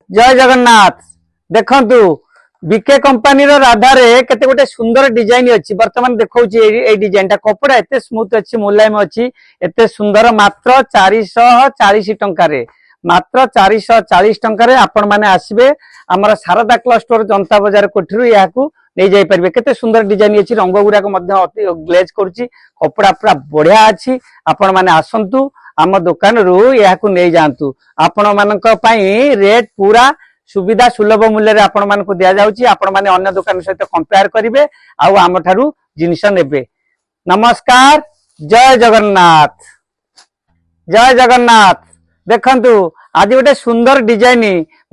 जय जगन्नाथ देखंतु BK company Radha रे केते गोटे सुंदर डिजाइन अच्छी बर्तमान देखौची ए डिजाइन टा कपड़ा एते स्मूथ अच्छी मुलायम अच्छी एते सुंदर मात्र 440 टंका रे मात्र 440 टंका रे आपण माने आसीबे हमर शारदा क्लस्टर जनता बाजार कोठिरु याकू नहीं जाई परबे केते सुंदर डिजाइन अछि रंग गुरा को मध्य अति ग्लेज करूची कपड़ा पूरा बढ़िया अछि आपण माने आसंतु आम दुकान रु याकू नहीं जानतु आपण मानक पई रेट पूरा सुविधा सुलभ मूल्य रे आपण मानक दिया जाउची आपण माने अन्य दुकान सहित कंपेयर करिवे आउ आम ठारू जिनिस नेबे। नमस्कार जय जगन्नाथ जय जगन्नाथ देखंतु आज गोटे सुंदर डिजाइन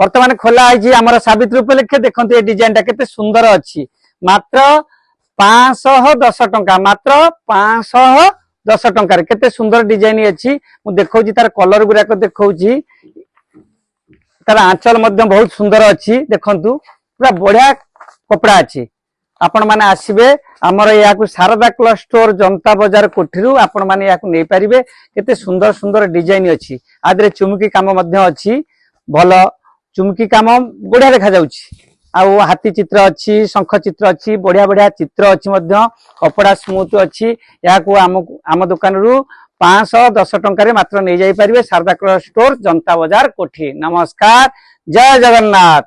वर्तमान खोला आइछि हमर सावित्री उपलक्षे देखंतु ए डिजाइन टा केते सुंदर अछि मात्र 510 टंका मात्र 510 टंका रे केते सुंदर डिजाइन अछि मु देखौची तार कलर गुरा को देखौची तार आंचल मध्य बहुत सुंदर अच्छी देखंतु पूरा बढ़िया कपड़ा अच्छी आपण माने आसीबे हमर याकू शारदा क्लस्टर जनता बाजार कोठिरु आपण माने याकू नै परिबे केते सुंदर सुंदर डिजाइन अच्छी आदरे चुमकी काम मध्य अच्छी भलो चुमकी काम बढ़िया देखा जाउची आउ हाथी चित्र अच्छी शंख चित्र अच्छी बढ़िया बढ़िया चित्र अच्छी मध्य कपड़ा स्मूथ अच्छी याकू आम दुकान रु 510 टंका रे मात्र नहीं जाई परिबे शारदा क्लस्टर जनता बाजार कोठी। नमस्कार जय जगन्नाथ।